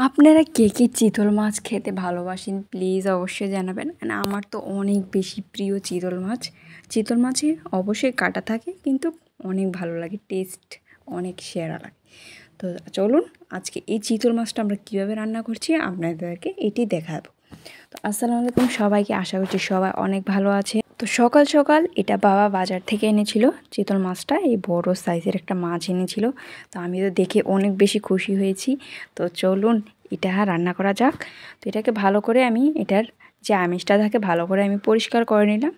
আপনারা কে কে চিতল মাছ খেতে ভালোবাসেন প্লিজ অবশ্যই জানাবেন। আমার তো অনেক বেশি প্রিয় চিতল মাছ। চিতল মাছে অবশ্যই কাঁটা থাকে কিন্তু অনেক ভালো লাগে, টেস্ট অনেক সেরা লাগে। তো চলুন আজকে এই চিতল মাছটা আমরা কীভাবে রান্না করছি আপনাদেরকে এটি দেখাবো। তো আসসালামু আলাইকুম সবাইকে, আশা করছি সবাই অনেক ভালো আছে। তো সকাল সকাল এটা বাবা বাজার থেকে এনেছিল চিতল মাছটা, এই বড় সাইজের একটা মাছ এনেছিল। তো আমি তো দেখে অনেক বেশি খুশি হয়েছি। তো চলুন এটা রান্না করা যাক। তো এটাকে ভালো করে আমি এটার যে আমিষটা থাকে ভালো করে আমি পরিষ্কার করে নিলাম।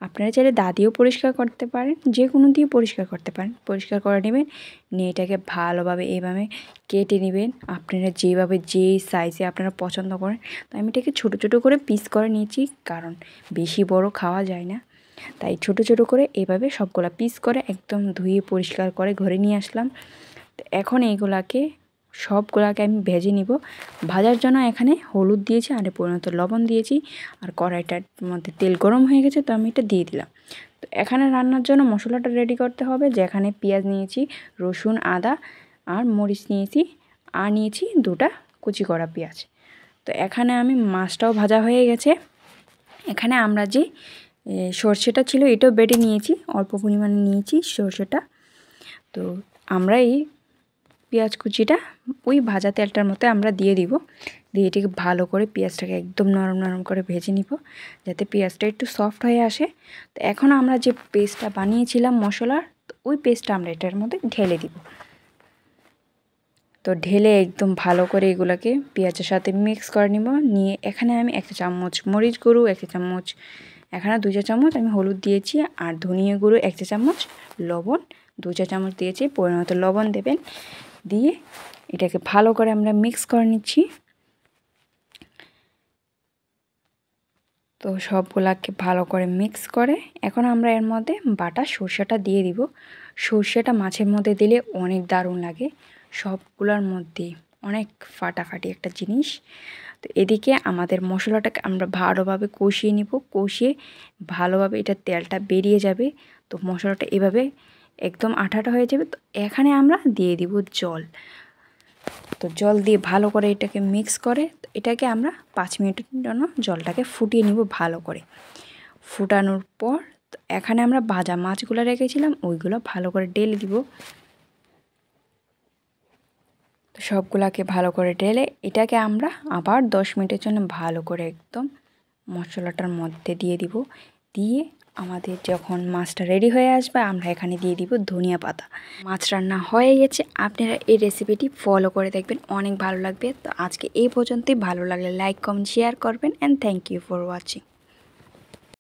আপনারা চাইলে দা দিয়েও পরিষ্কার করতে পারেন, যে কোনো দিয়ে পরিষ্কার করতে পারেন। পরিষ্কার করে নেবেন, নিয়ে এটাকে ভালোভাবে এইভাবে কেটে নেবেন আপনারা যেভাবে যেই সাইজে আপনারা পছন্দ করেন। তো আমি এটাকে ছোটো ছোটো করে পিস করে নিয়েছি, কারণ বেশি বড় খাওয়া যায় না, তাই ছোটো ছোটো করে এভাবে সবগুলা পিস করে একদম ধুয়ে পরিষ্কার করে ঘরে নিয়ে আসলাম। তো এখন এইগুলাকে সবগুলাকে আমি ভেজে নিব। ভাজার জন্য এখানে হলুদ দিয়েছি আর পরিমাণ লবণ দিয়েছি, আর কড়াইটার মধ্যে তেল গরম হয়ে গেছে, তো আমি এটা দিয়ে দিলাম। তো এখানে রান্নার জন্য মশলাটা রেডি করতে হবে, যেখানে পেঁয়াজ নিয়েছি, রসুন, আদা আর মরিচ নিয়েছি, আর নিয়েছি দুটা কুচি করা পেঁয়াজ। তো এখানে আমি মাছটাও ভাজা হয়ে গেছে। এখানে আমরা যে সর্ষেটা ছিল এটাও বেটে নিয়েছি, অল্প পরিমাণে নিয়েছি সর্ষেটা। তো আমরা এই পেঁয়াজ কুচিটা ওই ভাজা তেলটার মধ্যে আমরা দিয়ে দিব, দিয়ে এটাকে ভালো করে পেঁয়াজটাকে একদম নরম নরম করে ভেজে নিব, যাতে পেঁয়াজটা একটু সফট হয়ে আসে। তো এখন আমরা যে পেস্টটা বানিয়েছিলাম মশলার, ওই পেস্টটা আমরা এটার মধ্যে ঢেলে দিব। তো ঢেলে একদম ভালো করে এগুলোকে পেঁয়াজের সাথে মিক্স করে নিব। নিয়ে এখানে আমি 1 চামচ মরিচ গুঁড়ো, 1 চামচ, এখানে 2 চামচ আমি হলুদ দিয়েছি, আর ধনিয়া গুঁড়ো 1 চামচ, লবণ 2 চামচ দিয়েছি, পরিমাণ মতো লবণ দেবেন। দিয়ে এটাকে ভালো করে আমরা মিক্স করে নিচ্ছি। তো সবগুলাকে ভালো করে মিক্স করে এখন আমরা এর মধ্যে বাটা সর্ষেটা দিয়ে দিব। সর্ষেটা মাছের মধ্যে দিলে অনেক দারুণ লাগে, সবগুলোর মধ্যে অনেক ফাটাফাটি একটা জিনিস। তো এদিকে আমাদের মশলাটাকে আমরা ভালোভাবে কষিয়ে নিব, কষিয়ে ভালোভাবে এটা তেলটা বেরিয়ে যাবে। তো মশলাটা এভাবে একদম আঠাটা হয়ে যাবে। তো এখানে আমরা দিয়ে দিব জল। তো জল দিয়ে ভালো করে এটাকে মিক্স করে এটাকে আমরা 5 মিনিটের জন্য জলটাকে ফুটিয়ে নিব ভালো করে। ফুটানোর পর এখানে আমরা ভাজা মাছগুলো রেখেছিলাম ওইগুলো ভালো করে ঢেলে দিব। তো সবগুলাকে ভালো করে ঢেলে এটাকে আমরা আবার 10 মিনিটের জন্য ভালো করে একদম মশলাটার মধ্যে দিয়ে দিব। দিয়ে আমাদের যখন মাছটা রেডি হয়ে আসবে আমরা এখানে দিয়ে দিব ধনিয়া পাতা। মাছ রান্না হয়ে গেছে, আপনারা এই রেসিপিটি ফলো করে দেখবেন, অনেক ভালো লাগবে। তো আজকে এই পর্যন্তই, ভালো লাগলে লাইক কমেন্ট শেয়ার করবেন, and thank you for watching.